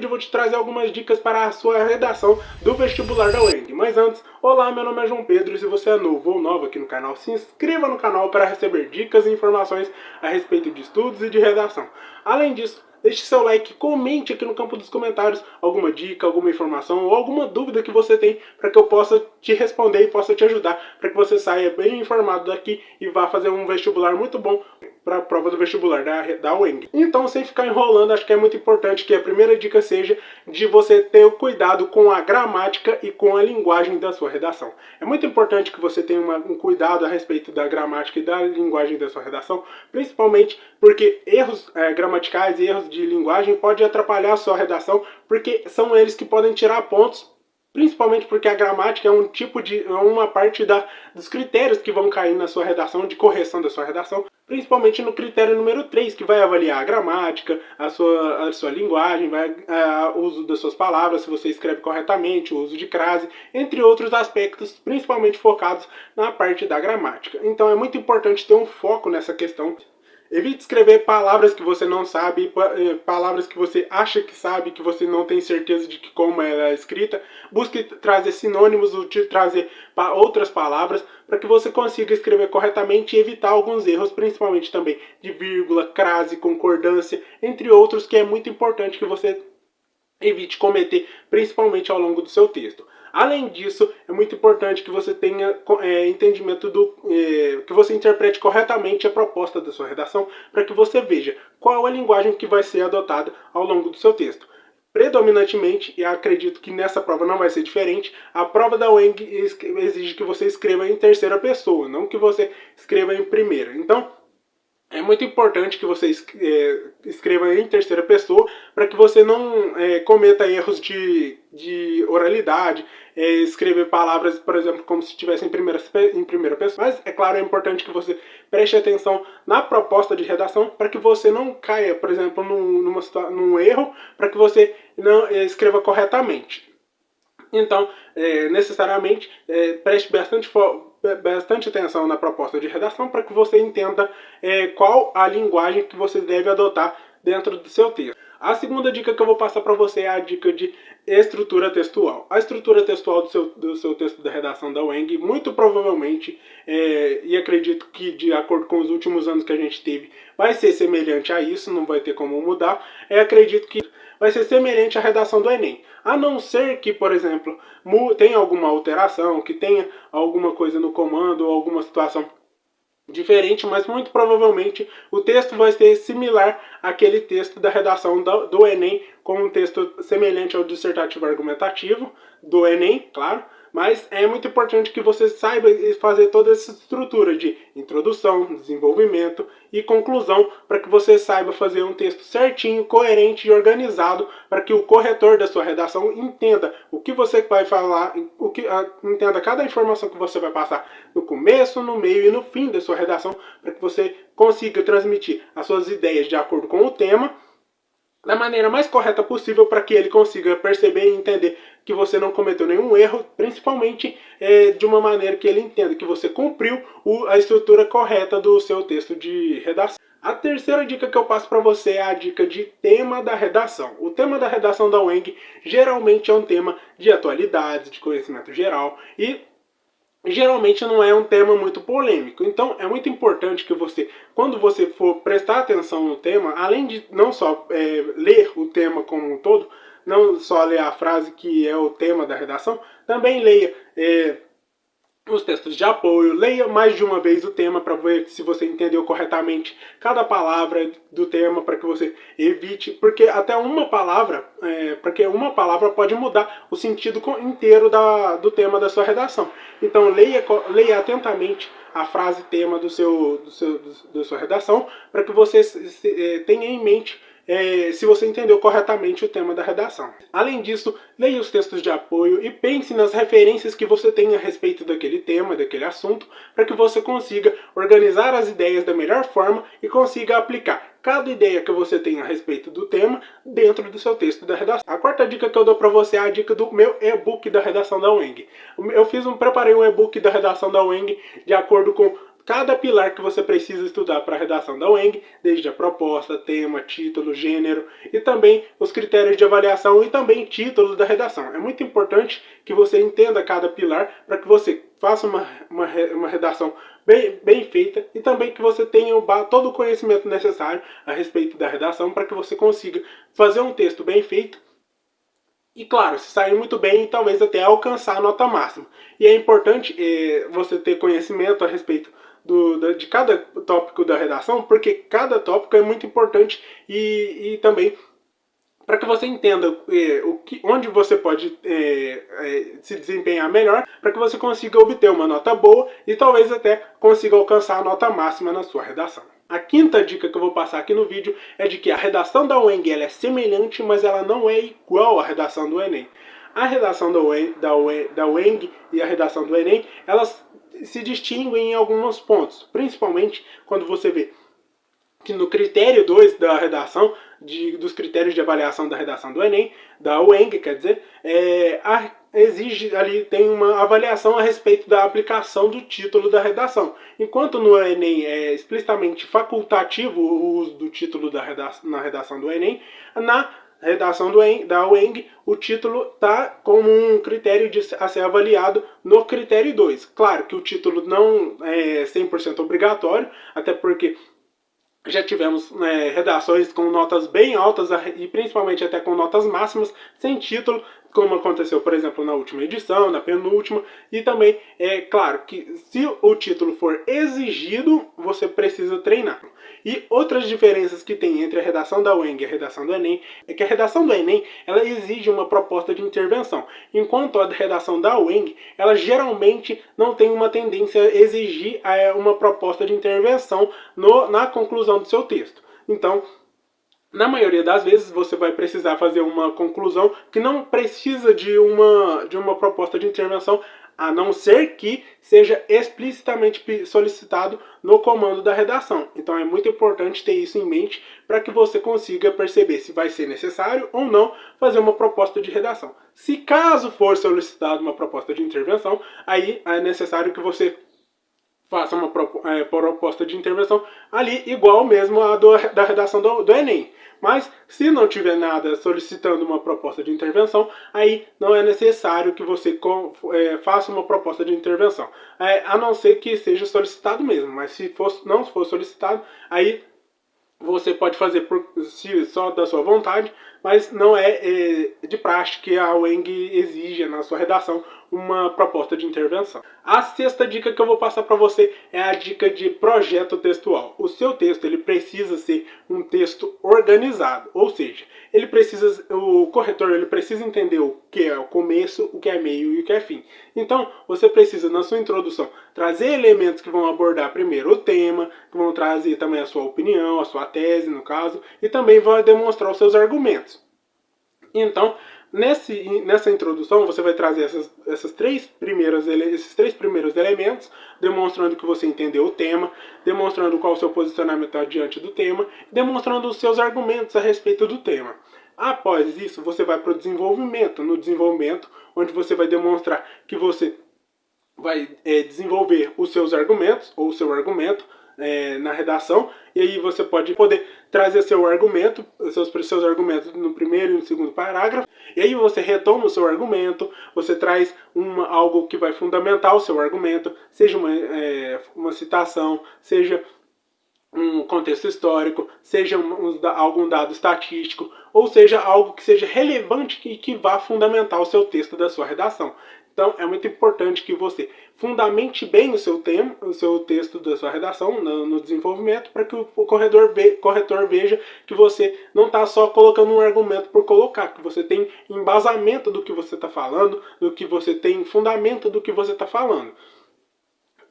vídeo eu vou te trazer algumas dicas para a sua redação do vestibular da UENG. Mas antes, olá, meu nome é João Pedro e se você é novo ou nova aqui no canal, se inscreva no canal para receber dicas e informações a respeito de estudos e de redação. Além disso, deixe seu like, comente aqui no campo dos comentários alguma dica, alguma informação ou alguma dúvida que você tem para que eu possa te responder e possa te ajudar para que você saia bem informado daqui e vá fazer um vestibular muito bom para a prova do vestibular da UENG. Então, sem ficar enrolando, acho que é muito importante que a primeira dica seja de você ter o cuidado com a gramática e com a linguagem da sua redação. É muito importante que você tenha um cuidado a respeito da gramática e da linguagem da sua redação, principalmente porque erros gramaticais e erros de linguagem podem atrapalhar a sua redação, porque são eles que podem tirar pontos, principalmente porque a gramática é uma parte dos critérios que vão cair na sua redação, de correção da sua redação, principalmente no critério número 3, que vai avaliar a gramática, a sua linguagem, o uso das suas palavras, se você escreve corretamente, o uso de crase, entre outros aspectos, principalmente focados na parte da gramática. Então é muito importante ter um foco nessa questão. Evite escrever palavras que você não sabe, palavras que você acha que sabe, que você não tem certeza de como ela é escrita. Busque trazer sinônimos, trazer outras palavras, para que você consiga escrever corretamente e evitar alguns erros, principalmente também de vírgula, crase, concordância, entre outros, que é muito importante que você evite cometer, principalmente ao longo do seu texto. Além disso, é muito importante que você tenha entendimento que você interprete corretamente a proposta da sua redação, para que você veja qual a linguagem que vai ser adotada ao longo do seu texto. Predominantemente, e acredito que nessa prova não vai ser diferente, a prova da UENG exige que você escreva em terceira pessoa, não que você escreva em primeira. Então, é muito importante que você escreva em terceira pessoa para que você não cometa erros de oralidade, escrever palavras, por exemplo, como se estivesse em primeira pessoa. Mas, é claro, é importante que você preste atenção na proposta de redação para que você não caia, por exemplo, num erro, para que você não escreva corretamente. Então, necessariamente, preste bastante atenção na proposta de redação para que você entenda qual a linguagem que você deve adotar dentro do seu texto. A segunda dica que eu vou passar para você é a dica de estrutura textual. A estrutura textual do seu texto da redação da UENG, muito provavelmente, e acredito que de acordo com os últimos anos que a gente teve, vai ser semelhante a isso, não vai ter como mudar. Acredito que vai ser semelhante à redação do Enem. A não ser que, por exemplo, tenha alguma alteração, que tenha alguma coisa no comando ou alguma situação diferente, mas muito provavelmente o texto vai ser similar àquele texto da redação do Enem, com um texto semelhante ao dissertativo argumentativo do Enem, claro. Mas é muito importante que você saiba fazer toda essa estrutura de introdução, desenvolvimento e conclusão, para que você saiba fazer um texto certinho, coerente e organizado, para que o corretor da sua redação entenda o que você vai falar, entenda cada informação que você vai passar no começo, no meio e no fim da sua redação, para que você consiga transmitir as suas ideias de acordo com o tema, da maneira mais correta possível, para que ele consiga perceber e entender que você não cometeu nenhum erro, principalmente de uma maneira que ele entenda que você cumpriu a estrutura correta do seu texto de redação. A terceira dica que eu passo para você é a dica de tema da redação. O tema da redação da UENG geralmente é um tema de atualidades, de conhecimento geral, e geralmente não é um tema muito polêmico. Então é muito importante que você, quando você for prestar atenção no tema, além de não só ler o tema como um todo, não só ler a frase que é o tema da redação, também leia os textos de apoio, leia mais de uma vez o tema para ver se você entendeu corretamente cada palavra do tema, para que você evite, porque até uma palavra, porque uma palavra pode mudar o sentido inteiro do tema da sua redação. Então leia atentamente a frase tema da sua redação, para que você tenha em mente se você entendeu corretamente o tema da redação. Além disso, leia os textos de apoio e pense nas referências que você tem a respeito daquele tema, daquele assunto, para que você consiga organizar as ideias da melhor forma e consiga aplicar cada ideia que você tem a respeito do tema dentro do seu texto da redação. A quarta dica que eu dou para você é a dica do meu e-book da redação da UENG. Eu preparei um e-book da redação da UENG de acordo com cada pilar que você precisa estudar para a redação da UENG, desde a proposta, tema, título, gênero e também os critérios de avaliação e também título da redação. É muito importante que você entenda cada pilar para que você faça uma redação bem feita e também que você tenha todo o conhecimento necessário a respeito da redação para que você consiga fazer um texto bem feito e, claro, se sair muito bem, talvez até alcançar a nota máxima. E é importante você ter conhecimento a respeito de cada tópico da redação, porque cada tópico é muito importante e também para que você entenda onde você pode se desempenhar melhor, para que você consiga obter uma nota boa e talvez até consiga alcançar a nota máxima na sua redação. A quinta dica que eu vou passar aqui no vídeo é de que a redação da UENG ela é semelhante, mas ela não é igual à redação do Enem. A redação da UENG e a redação do Enem, elas se distinguem em alguns pontos, principalmente quando você vê que no critério 2 da redação, dos critérios de avaliação da redação do Enem, da UENG, quer dizer, exige ali, tem uma avaliação a respeito da aplicação do título da redação. Enquanto no Enem é explicitamente facultativo o uso do título na redação do Enem, na redação da UENG, o título está como um critério a ser avaliado no critério 2. Claro que o título não é 100% obrigatório, até porque já tivemos redações com notas bem altas e principalmente até com notas máximas sem título, como aconteceu, por exemplo, na última edição, na penúltima, e também é claro que se o título for exigido, você precisa treinar. E outras diferenças que tem entre a redação da UENG e a redação do Enem é que a redação do Enem ela exige uma proposta de intervenção, enquanto a redação da UENG ela geralmente não tem uma tendência a exigir uma proposta de intervenção na conclusão do seu texto. Então, na maioria das vezes você vai precisar fazer uma conclusão que não precisa de uma proposta de intervenção, a não ser que seja explicitamente solicitado no comando da redação. Então é muito importante ter isso em mente para que você consiga perceber se vai ser necessário ou não fazer uma proposta de redação. Se caso for solicitado uma proposta de intervenção, aí é necessário que você faça uma proposta de intervenção ali igual mesmo a da redação do Enem. Mas se não tiver nada solicitando uma proposta de intervenção, aí não é necessário que você faça uma proposta de intervenção. A não ser que seja solicitado mesmo, mas se não for solicitado, aí você pode fazer só da sua vontade, mas não é de praxe que a UENG exija na sua redação uma proposta de intervenção. A sexta dica que eu vou passar para você é a dica de projeto textual. O seu texto ele precisa ser um texto organizado, ou seja, o corretor ele precisa entender o que é o começo, o que é meio e o que é fim. Então, você precisa na sua introdução trazer elementos que vão abordar primeiro o tema, que vão trazer também a sua opinião, a sua tese no caso, e também vai demonstrar os seus argumentos. Então, nessa introdução, você vai trazer esses três primeiros elementos, demonstrando que você entendeu o tema, demonstrando qual o seu posicionamento diante do tema, demonstrando os seus argumentos a respeito do tema. Após isso, você vai para o desenvolvimento. No desenvolvimento, onde você vai demonstrar que você vai desenvolver os seus argumentos, ou o seu argumento, na redação, e aí você pode poder trazer seus argumentos no primeiro e no segundo parágrafo, e aí você retoma o seu argumento, você traz algo que vai fundamentar o seu argumento, seja uma citação, seja um contexto histórico, seja algum dado estatístico, ou seja algo que seja relevante e que vá fundamentar o seu texto da sua redação. Então é muito importante que você fundamente bem o seu texto da sua redação no desenvolvimento, para que o corretor veja que você não está só colocando um argumento por colocar, que você tem embasamento do que você está falando, do que você tem fundamento do que você está falando.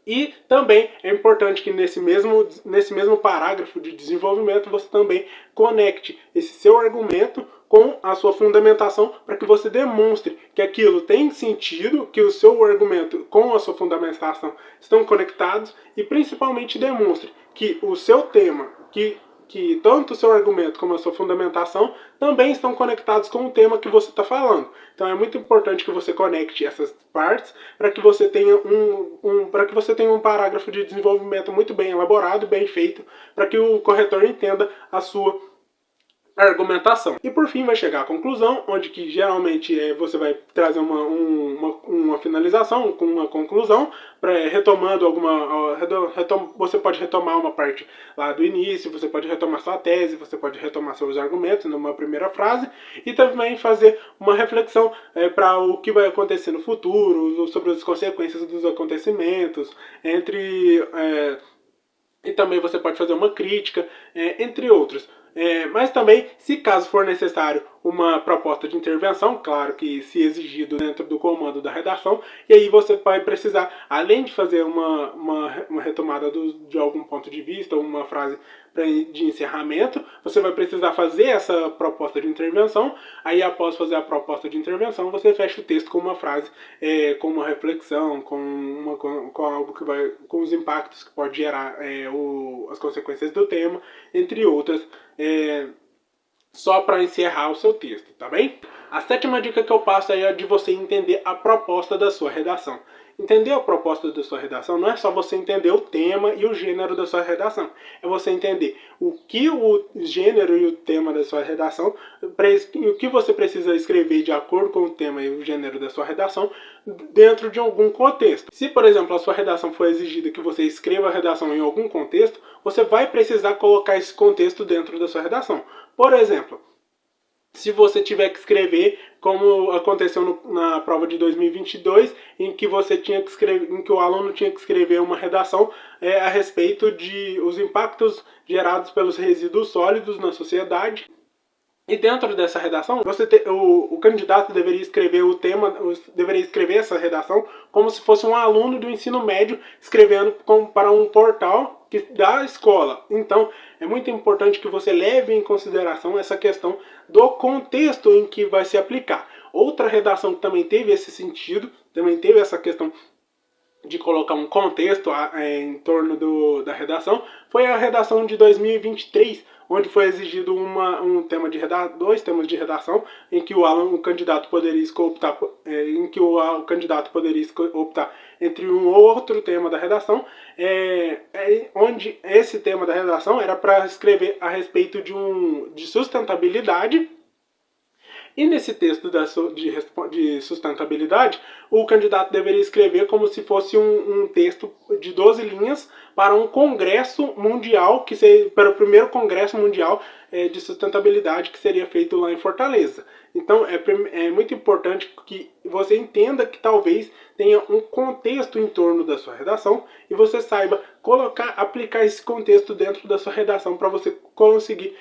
E também é importante que nesse mesmo parágrafo de desenvolvimento você também conecte esse seu argumento com a sua fundamentação, para que você demonstre que aquilo tem sentido, que o seu argumento com a sua fundamentação estão conectados, e principalmente demonstre que o seu tema, que que tanto o seu argumento como a sua fundamentação também estão conectados com o tema que você está falando. Então é muito importante que você conecte essas partes para que você tenha um parágrafo de desenvolvimento muito bem elaborado, bem feito, para que o corretor entenda a sua argumentação. E por fim vai chegar à conclusão, onde que geralmente você vai trazer uma finalização com uma conclusão, retomando você pode retomar uma parte lá do início, você pode retomar sua tese, você pode retomar seus argumentos numa primeira frase e também fazer uma reflexão para o que vai acontecer no futuro, sobre as consequências dos acontecimentos, e também você pode fazer uma crítica, entre outros. Mas também, se caso for necessário uma proposta de intervenção, claro que se exigido dentro do comando da redação, e aí você vai precisar, além de fazer uma retomada de algum ponto de vista, ou uma frase de encerramento, você vai precisar fazer essa proposta de intervenção. Aí após fazer a proposta de intervenção, você fecha o texto com uma frase, com uma reflexão, com algo que vai, com os impactos que pode gerar as consequências do tema, entre outras, só para encerrar o seu texto, tá bem? A sétima dica que eu passo é a de você entender a proposta da sua redação. Entender a proposta da sua redação não é só você entender o tema e o gênero da sua redação. É você entender o que o gênero e o tema da sua redação, o que você precisa escrever de acordo com o tema e o gênero da sua redação dentro de algum contexto. Se, por exemplo, a sua redação for exigida que você escreva a redação em algum contexto, você vai precisar colocar esse contexto dentro da sua redação. Por exemplo, se você tiver que escrever, como aconteceu na prova de 2022, em que o aluno tinha que escrever uma redação a respeito de os impactos gerados pelos resíduos sólidos na sociedade. E dentro dessa redação, o candidato deveria escrever essa redação como se fosse um aluno do ensino médio escrevendo para um portal da escola. Então, é muito importante que você leve em consideração essa questão do contexto em que vai se aplicar. Outra redação que também teve esse sentido, também teve essa questão de colocar um contexto em torno da redação, foi a redação de 2023, onde foi exigido dois temas de redação, em que o candidato poderia optar entre um ou outro tema da redação, onde esse tema da redação era para escrever a respeito de sustentabilidade. E nesse texto de sustentabilidade, o candidato deveria escrever como se fosse um texto de 12 linhas para um congresso mundial, para o primeiro congresso mundial de sustentabilidade que seria feito lá em Fortaleza. Então é muito importante que você entenda que talvez tenha um contexto em torno da sua redação e você saiba aplicar esse contexto dentro da sua redação para você conseguir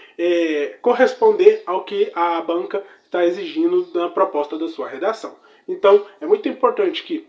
corresponder ao que a banca está exigindo na proposta da sua redação. Então, é muito importante que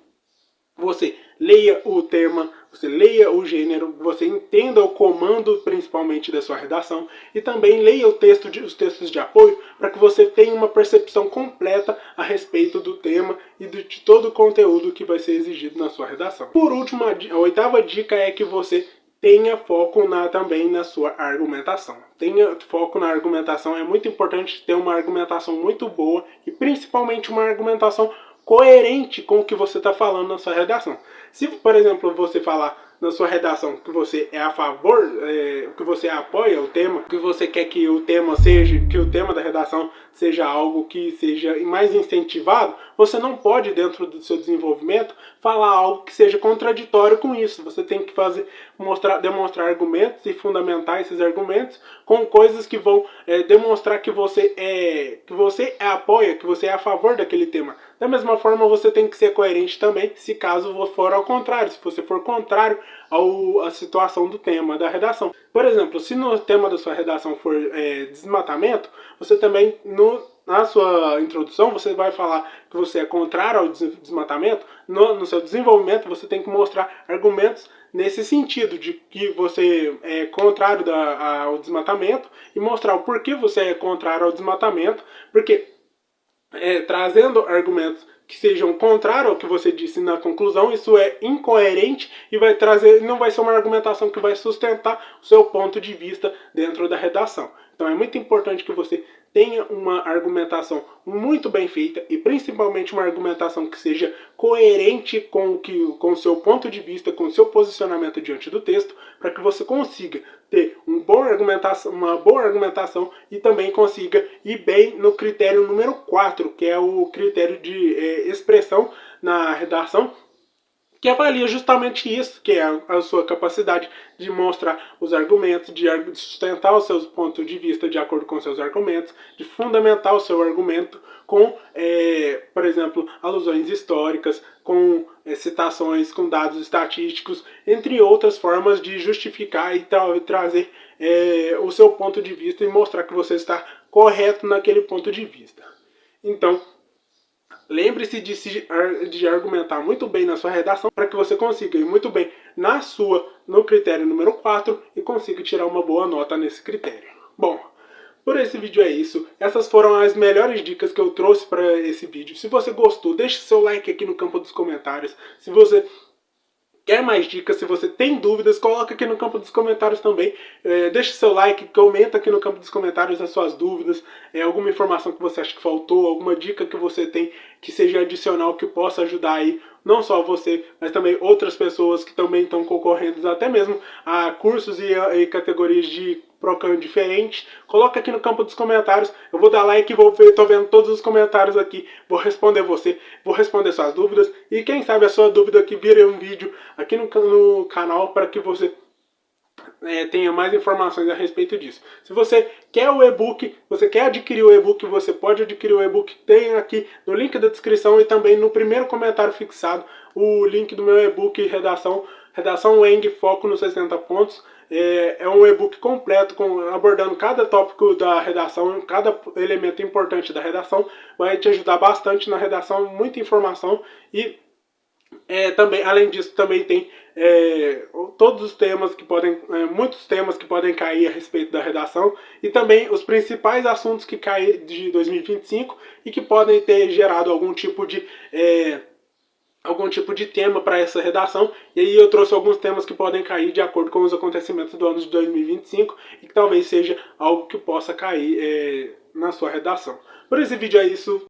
você leia o tema, você leia o gênero, você entenda o comando principalmente da sua redação e também leia os textos de apoio para que você tenha uma percepção completa a respeito do tema e de todo o conteúdo que vai ser exigido na sua redação. Por último, a oitava dica é que você tenha foco também na sua argumentação. Tenha foco na argumentação, é muito importante ter uma argumentação muito boa e principalmente uma argumentação coerente com o que você está falando na sua redação. Se, por exemplo, você falar na sua redação que você é a favor, que você apoia o tema, que você quer que o tema da redação seja algo que seja mais incentivado, você não pode, dentro do seu desenvolvimento, falar algo que seja contraditório com isso. Você tem que demonstrar argumentos e fundamentar esses argumentos com coisas que vão demonstrar que você apoia, que você é a favor daquele tema. Da mesma forma, você tem que ser coerente também, se caso for ao contrário, se você for contrário à situação do tema da redação. Por exemplo, se no tema da sua redação for desmatamento, você também, na sua introdução, você vai falar que você é contrário ao desmatamento. No seu desenvolvimento, você tem que mostrar argumentos nesse sentido, de que você é contrário ao desmatamento e mostrar o porquê você é contrário ao desmatamento, porque trazendo argumentos que sejam contrários ao que você disse na conclusão, isso é incoerente e vai trazer, não vai ser uma argumentação que vai sustentar o seu ponto de vista dentro da redação. Então é muito importante que você tenha uma argumentação muito bem feita e principalmente uma argumentação que seja coerente com o seu ponto de vista, com o seu posicionamento diante do texto, para que você consiga ter uma boa argumentação e também consiga ir bem no critério número 4, que é o critério de expressão na redação, que avalia justamente isso, que é a sua capacidade de mostrar os argumentos, de sustentar os seus pontos de vista de acordo com os seus argumentos, de fundamentar o seu argumento com, por exemplo, alusões históricas, com citações, com dados estatísticos, entre outras formas de justificar e trazer o seu ponto de vista e mostrar que você está correto naquele ponto de vista. Então, lembre-se de argumentar muito bem na sua redação para que você consiga ir muito bem no critério número 4 e consiga tirar uma boa nota nesse critério. Bom, por esse vídeo é isso. Essas foram as melhores dicas que eu trouxe para esse vídeo. Se você gostou, deixe seu like aqui no campo dos comentários. Se você quer mais dicas, se você tem dúvidas, coloca aqui no campo dos comentários também. Deixe seu like, comenta aqui no campo dos comentários as suas dúvidas, alguma informação que você acha que faltou, alguma dica que você tem que seja adicional, que possa ajudar aí, não só você, mas também outras pessoas que também estão concorrendo, até mesmo a cursos e categorias de Procon diferentes. Coloca aqui no campo dos comentários, eu vou dar like e tô vendo todos os comentários aqui, vou responder você, vou responder suas dúvidas, e quem sabe a sua dúvida aqui vira um vídeo aqui no canal para que você tenha mais informações a respeito disso. Se você quer o e-book, você quer adquirir o e-book, você pode adquirir o e-book, tem aqui no link da descrição e também no primeiro comentário fixado o link do meu e-book Redação Weng Foco nos 60 pontos. É um e-book completo abordando cada tópico da redação, cada elemento importante da redação, vai te ajudar bastante na redação, muita informação e também, além disso, também tem todos os temas que podem, muitos temas que podem cair a respeito da redação e também os principais assuntos que caem de 2025 e que podem ter gerado algum tipo de tema para essa redação. E aí eu trouxe alguns temas que podem cair de acordo com os acontecimentos do ano de 2025 e que talvez seja algo que possa cair na sua redação. Por esse vídeo é isso.